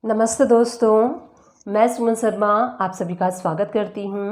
नमस्ते दोस्तों, मैं सुमन शर्मा आप सभी का स्वागत करती हूँ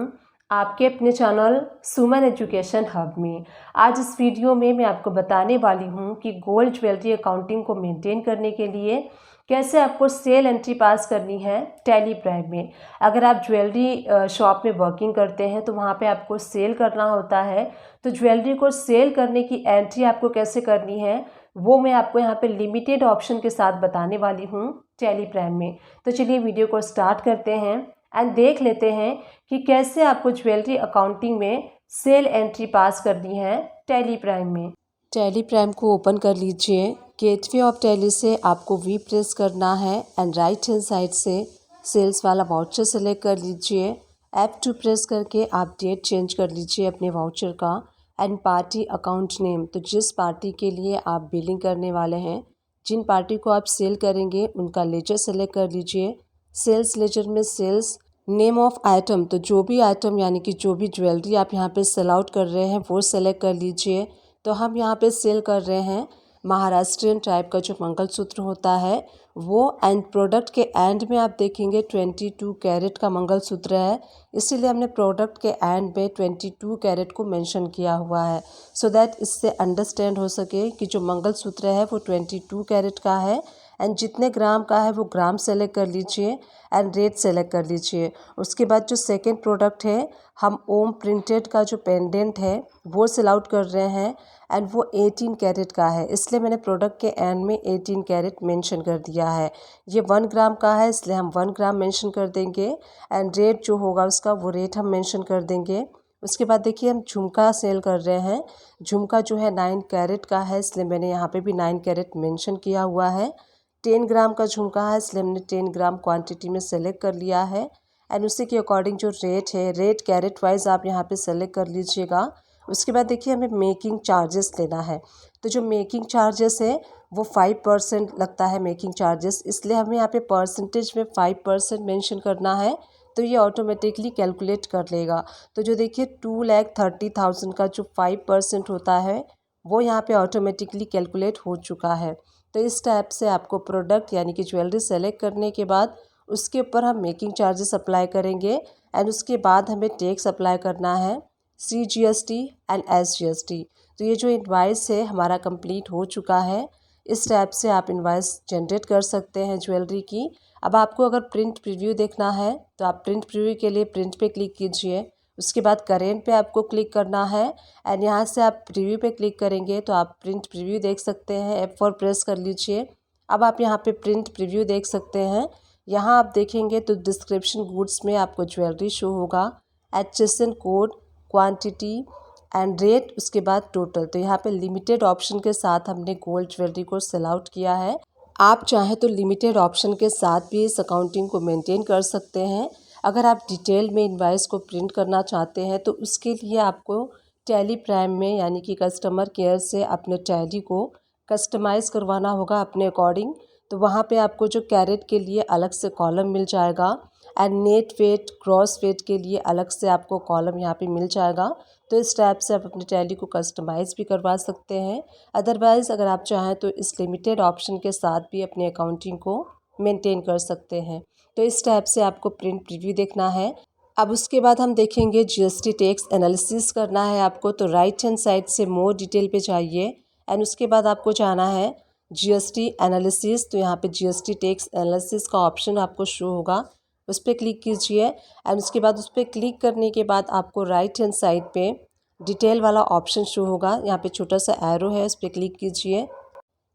आपके अपने चैनल सुमन एजुकेशन हब में। आज इस वीडियो में मैं आपको बताने वाली हूँ कि गोल्ड ज्वेलरी अकाउंटिंग को मेंटेन करने के लिए कैसे आपको सेल एंट्री पास करनी है टैली प्राइम में। अगर आप ज्वेलरी शॉप में वर्किंग करते हैं तो वहाँ पे आपको सेल करना होता है, तो ज्वेलरी को सेल करने की एंट्री आपको कैसे करनी है वो मैं आपको यहाँ पे लिमिटेड ऑप्शन के साथ बताने वाली हूँ टैली प्राइम में। तो चलिए वीडियो को स्टार्ट करते हैं एंड देख लेते हैं कि कैसे आपको ज्वेलरी अकाउंटिंग में सेल एंट्री पास करनी है टैली प्राइम में। टैली प्राइम को ओपन कर लीजिए। गेटवे ऑफ टैली से आपको वी प्रेस करना है एंड राइट हैंड साइड से सेल्स वाला वाउचर सेलेक्ट कर लीजिए। F2 प्रेस करके आप डेट चेंज कर लीजिए अपने वाउचर का एंड पार्टी अकाउंट नेम, तो जिस पार्टी के लिए आप बिलिंग करने वाले हैं, जिन पार्टी को आप सेल करेंगे उनका लेजर सेलेक्ट कर लीजिए। सेल्स लेजर में सेल्स नेम ऑफ आइटम, तो जो भी आइटम यानी कि जो भी ज्वेलरी आप यहाँ पे सेल आउट कर रहे हैं वो सेलेक्ट कर लीजिए। तो हम यहाँ पे सेल कर रहे हैं महाराष्ट्रियन टाइप का जो मंगलसूत्र होता है वो, एंड प्रोडक्ट के एंड में आप देखेंगे 22 कैरेट का मंगलसूत्र है, इसीलिए हमने प्रोडक्ट के एंड में 22 कैरेट को मेंशन किया हुआ है, सो दैट इससे अंडरस्टैंड हो सके कि जो मंगलसूत्र है वो 22 कैरेट का है। एंड जितने ग्राम का है वो ग्राम सेलेक्ट कर लीजिए एंड रेट सेलेक्ट कर लीजिए। उसके बाद जो सेकेंड प्रोडक्ट है, हम ओम प्रिंटेड का जो पेंडेंट है वो सेल आउट कर रहे हैं एंड वो 18 कैरेट का है, इसलिए मैंने प्रोडक्ट के एंड में 18 कैरेट मेंशन कर दिया है। ये 1 ग्राम का है इसलिए हम 1 ग्राम मेंशन कर देंगे एंड रेट जो होगा उसका वो रेट हम मेंशन कर देंगे। उसके बाद देखिए हम झुमका सेल कर रहे हैं। झुमका जो है 9 कैरेट का है, इसलिए मैंने यहाँ पे भी 9 कैरेट मेंशन किया हुआ है। 10 ग्राम का झुमका है इसलिए हमने 10 ग्राम क्वांटिटी में सेलेक्ट कर लिया है एंड उसी के अकॉर्डिंग जो रेट है, रेट कैरेट वाइज आप यहाँ पे सेलेक्ट कर लीजिएगा। उसके बाद देखिए हमें मेकिंग चार्जेस लेना है, तो जो मेकिंग चार्जेस है वो 5% लगता है मेकिंग चार्जेस, इसलिए हमें यहाँ पे परसेंटेज में 5% मेंशन करना है, तो ये ऑटोमेटिकली कैलकुलेट कर लेगा। तो जो देखिए 2,30,000 का जो 5% होता है वो यहाँ पे ऑटोमेटिकली कैलकुलेट हो चुका है। तो इस टाइप से आपको प्रोडक्ट यानी कि ज्वेलरी सेलेक्ट करने के बाद उसके ऊपर हम मेकिंग चार्जेस अप्लाई करेंगे एंड उसके बाद हमें टैक्स अप्लाई करना है, CGST एंड SGST। तो ये जो इनवाइस है हमारा कंप्लीट हो चुका है। इस टाइप से आप इनवाइस जनरेट कर सकते हैं ज्वेलरी की। अब आपको अगर प्रिंट प्रीव्यू देखना है तो आप प्रिंट प्रीव्यू के लिए प्रिंट पे क्लिक कीजिए। उसके बाद करेंट पे आपको क्लिक करना है एंड यहाँ से आप प्रीव्यू पे क्लिक करेंगे तो आप प्रिंट प्रीव्यू देख सकते हैं। F4 प्रेस कर लीजिए। अब आप यहाँ पे प्रिंट प्रीव्यू देख सकते हैं। यहाँ आप देखेंगे तो डिस्क्रिप्शन गुड्स में आपको ज्वेलरी शो होगा, HSN code, quantity and rate, उसके बाद टोटल। तो यहाँ पे लिमिटेड ऑप्शन के साथ हमने गोल्ड ज्वेलरी को सेल आउट किया है। आप चाहें तो लिमिटेड ऑप्शन के साथ भी इस अकाउंटिंग को मेंटेन कर सकते हैं। अगर आप डिटेल में इनवाइस को प्रिंट करना चाहते हैं तो उसके लिए आपको टैली प्राइम में यानी कि कस्टमर केयर से अपने टैली को कस्टमाइज़ करवाना होगा अपने अकॉर्डिंग। तो वहाँ पे आपको जो कैरेट के लिए अलग से कॉलम मिल जाएगा and net weight, gross weight के लिए अलग से आपको कॉलम यहाँ पे मिल जाएगा। तो इस टाइप से आप अपने टैली को कस्टमाइज़ भी करवा सकते हैं। अदरवाइज़ अगर आप चाहें तो इस लिमिटेड ऑप्शन के साथ भी अपने अकाउंटिंग को मेंटेन कर सकते हैं। तो इस टाइप से आपको प्रिंट प्रीव्यू देखना है। अब उसके बाद हम देखेंगे GST टैक्स एनालिसिस करना है आपको, तो राइट हैंड साइड से मोर डिटेल पे जाइए एंड उसके बाद आपको जाना है GST एनालिसिस। तो यहाँ पे GST टैक्स एनालिसिस का ऑप्शन आपको शो होगा, उस पर क्लिक कीजिए एंड उसके बाद उस पर क्लिक करने के बाद आपको राइट हैंड साइड पे डिटेल वाला ऑप्शन शो होगा। यहाँ पे छोटा सा एरो है, उस पर क्लिक कीजिए।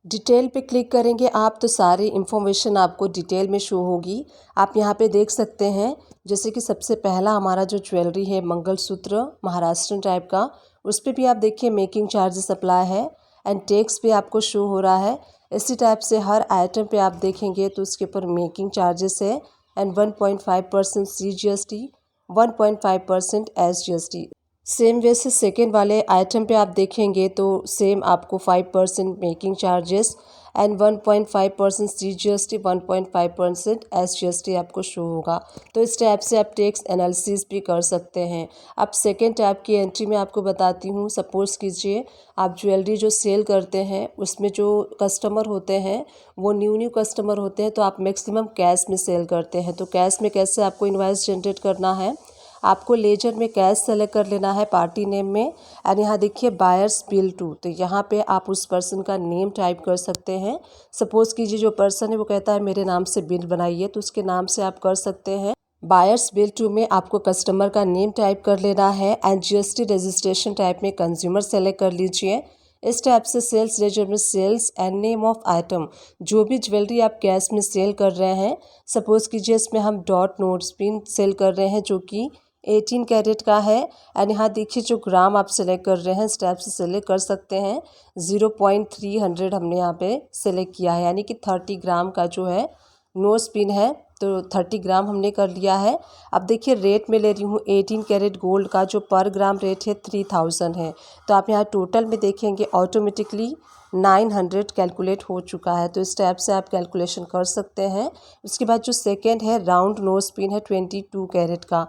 डिटेल पे क्लिक करेंगे आप तो सारी इन्फॉर्मेशन आपको डिटेल में शो होगी। आप यहाँ पे देख सकते हैं जैसे कि सबसे पहला हमारा जो ज्वेलरी है मंगलसूत्र महाराष्ट्रन टाइप का, उस पर भी आप देखिए मेकिंग चार्जेस अप्लाई है एंड टैक्स भी आपको शो हो रहा है। इसी टाइप से हर आइटम पे आप देखेंगे तो उसके ऊपर मेकिंग चार्जेस है and 1.5% CGST, 1.5% SGST। Same way से सेकेंड वाले आइटम पे आप देखेंगे तो सेम आपको 5% making charges and 1.5% CGST, 1.5% SGST आपको शो होगा। तो इस टैब से आप टैक्स एनालिसिस भी कर सकते हैं। अब सेकेंड टैब की एंट्री में आपको बताती हूँ। सपोज़ कीजिए आप ज्वेलरी जो सेल करते हैं उसमें जो कस्टमर होते हैं वो न्यू कस्टमर होते हैं, तो आप मैक्सिमम कैश में सेल करते हैं। तो कैश में कैसे आपको इनवॉइस जनरेट करना है, आपको लेजर में कैश सेलेक्ट कर लेना है पार्टी नेम में, एंड यहाँ देखिए बायर्स बिल टू, तो यहाँ पे आप उस पर्सन का नेम टाइप कर सकते हैं। सपोज़ कीजिए जो पर्सन है वो कहता है मेरे नाम से बिल बनाइए, तो उसके नाम से आप कर सकते हैं। बायर्स बिल टू में आपको कस्टमर का नेम टाइप कर लेना है एंड GST रजिस्ट्रेशन टाइप में कंज्यूमर सेलेक्ट कर लीजिए। इस टाइप से सेल्स लेजर में sales and name of item, जो भी ज्वेलरी आप कैश में सेल कर रहे हैं, सपोज़ कीजिए इसमें हम डॉट नोट्स पिन सेल कर रहे हैं जो कि 18 कैरेट का है, एंड यहाँ देखिए जो ग्राम आप सेलेक्ट कर रहे हैं इस टाइप से सेलेक्ट कर सकते हैं। 0.300 हमने यहाँ पे सेलेक्ट किया है, यानी कि 30 ग्राम का जो है नोज पिन है, तो 30 ग्राम हमने कर लिया है। अब देखिए रेट में ले रही हूँ 18 कैरेट गोल्ड का, जो पर ग्राम रेट है 3000 है। तो आप यहाँ टोटल में देखेंगे ऑटोमेटिकली 900 कैलकुलेट हो चुका है। तो इस टाइप से आप कैलकुलेशन कर सकते हैं। उसके बाद जो सेकेंड है राउंड नोज पिन है 22 कैरेट का।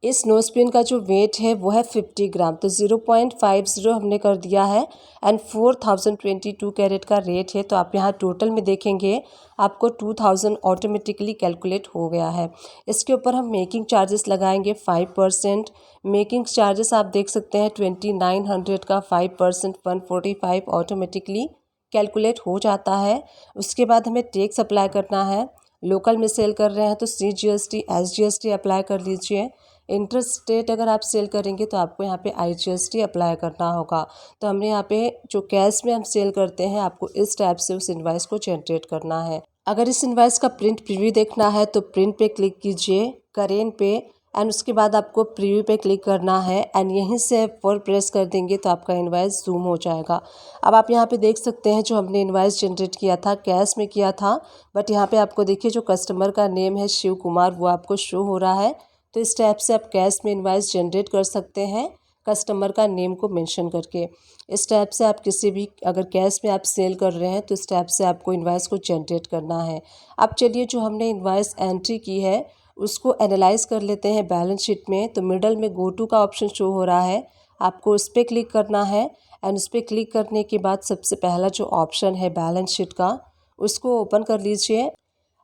इस नोज पिन का जो वेट है वो है 50 ग्राम, तो 0.50 हमने कर दिया है एंड 4022 कैरेट का रेट है। तो आप यहाँ टोटल में देखेंगे आपको 2000 ऑटोमेटिकली कैलकुलेट हो गया है। इसके ऊपर हम मेकिंग चार्जेस लगाएंगे 5%। मेकिंग चार्जेस आप देख सकते हैं 2900 का 5% 145 ऑटोमेटिकली कैलकुलेट हो जाता है। उसके बाद हमें टैक्स अप्लाई करना है। लोकल में सेल कर रहे हैं तो CGST SGST अप्लाई कर लीजिए। इंटर स्टेट अगर आप सेल करेंगे तो आपको यहाँ पे IGST अप्लाई करना होगा। तो हमने यहाँ पे जो कैश में हम सेल करते हैं आपको इस टाइप से उस इनवॉइस को जनरेट करना है। अगर इस इनवॉइस का प्रिंट प्रीव्यू देखना है तो प्रिंट पे क्लिक कीजिए, करेंट पे, एंड उसके बाद आपको प्रीव्यू पे क्लिक करना है एंड यहीं से फॉर प्रेस कर देंगे तो आपका इनवॉइस जूम हो जाएगा। अब आप यहाँ पे देख सकते हैं जो हमने इनवॉइस जनरेट किया था कैश में किया था, बट यहाँ पे आपको देखिए जो कस्टमर का नेम है शिव कुमार वो आपको शो हो रहा है। तो इस टाइप से आप कैश में इनवॉइस जनरेट कर सकते हैं कस्टमर का नेम को मेंशन करके। इस टाइप से आप किसी भी अगर कैश में आप सेल कर रहे हैं तो इस टाइप से आपको इनवॉइस को जनरेट करना है। अब चलिए जो हमने इनवॉइस एंट्री की है उसको एनालाइज कर लेते हैं बैलेंस शीट में। तो मिडल में गो टू का ऑप्शन शो हो रहा है, आपको उस पर क्लिक करना है एंड उस पर क्लिक करने के बाद सबसे पहला जो ऑप्शन है बैलेंस शीट का उसको ओपन कर लीजिए।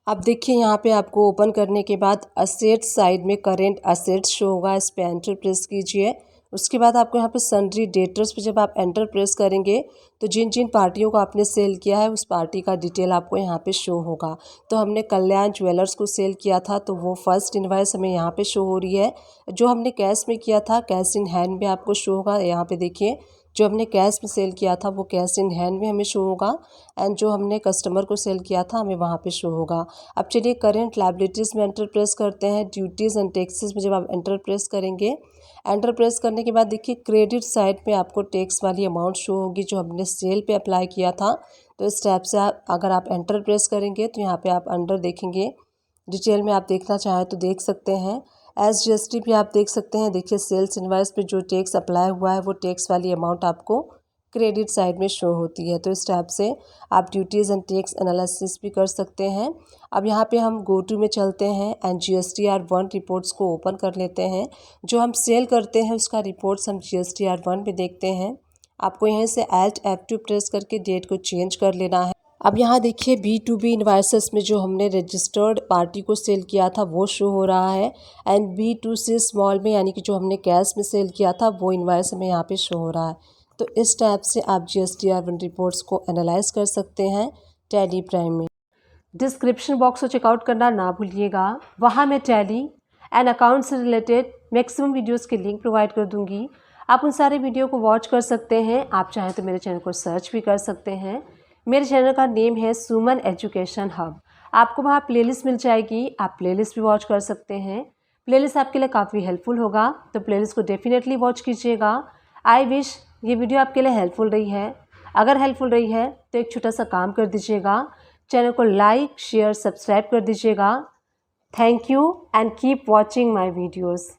अब देखिए यहाँ पे आपको ओपन करने के बाद असेट्स साइड में करेंट असेट्स शो होगा, इस पर एंटर प्रेस कीजिए। उसके बाद आपको यहाँ पे सन्ड्री डेटर्स पे जब आप एंटर प्रेस करेंगे तो जिन जिन पार्टियों को आपने सेल किया है उस पार्टी का डिटेल आपको यहाँ पे शो होगा। तो हमने कल्याण ज्वेलर्स को सेल किया था तो वो फर्स्ट इनवॉइस हमें यहाँ पे शो हो रही है। जो हमने कैश में किया था कैश इन हैंड में आपको शो होगा। यहाँ पे देखिए जो हमने कैश में सेल किया था वो कैश इन हैंड में हमें शो होगा एंड जो हमने कस्टमर को सेल किया था हमें वहाँ पे शो होगा। अब चलिए करेंट लायबिलिटीज़ में एंटर प्रेस करते हैं। ड्यूटीज़ एंड टैक्सेस में जब आप एंटर प्रेस करेंगे, एंटर प्रेस करने के बाद देखिए क्रेडिट साइड पे आपको टैक्स वाली अमाउंट शो होगी जो हमने सेल पे अप्लाई किया था। तो इस टाइप से अगर आप एंटर प्रेस करेंगे तो यहाँ पे आप अंडर देखेंगे, डिटेल में आप देखना चाहें तो देख सकते हैं। SGST भी आप देख सकते हैं। देखिए सेल्स इनवॉइस पे जो टैक्स अप्लाई हुआ है वो टैक्स वाली अमाउंट आपको क्रेडिट साइड में शो होती है। तो इस टाइप से आप ड्यूटीज़ एंड टैक्स एनालिसिस भी कर सकते हैं। अब यहाँ पे हम गो टू में चलते हैं एंड GSTR1 रिपोर्ट्स को ओपन कर लेते हैं। जो हम सेल करते हैं उसका रिपोर्ट्स हम GSTR1 में देखते हैं। आपको यहीं से Alt F2 प्रेस करके डेट को चेंज कर लेना है। अब यहाँ देखिए B2B इनवॉइसेस में जो हमने रजिस्टर्ड पार्टी को सेल किया था वो शो हो रहा है एंड B2C स्मॉल में यानी कि जो हमने कैश में सेल किया था वो इनवॉइस हमें यहाँ पे शो हो रहा है। तो इस टाइप से आप GSTR1 रिपोर्ट्स को एनालाइज कर सकते हैं टैली प्राइम में। डिस्क्रिप्शन बॉक्स को चेकआउट करना ना भूलिएगा, वहाँ मैं टैली एंड अकाउंट से रिलेटेड मैक्सिमम वीडियोस के लिंक प्रोवाइड कर दूँगी। आप उन सारे वीडियो को वॉच कर सकते हैं। आप चाहें तो मेरे चैनल को सर्च भी कर सकते हैं। मेरे चैनल का नेम है सुमन एजुकेशन हब। आपको वहाँ प्लेलिस्ट मिल जाएगी, आप प्लेलिस्ट भी वॉच कर सकते हैं। प्लेलिस्ट आपके लिए काफ़ी हेल्पफुल होगा, तो प्लेलिस्ट को डेफिनेटली वॉच कीजिएगा। आई विश ये वीडियो आपके लिए हेल्पफुल रही है। अगर हेल्पफुल रही है तो एक छोटा सा काम कर दीजिएगा, चैनल को लाइक शेयर सब्सक्राइब कर दीजिएगा। Thank you and keep watching my videos.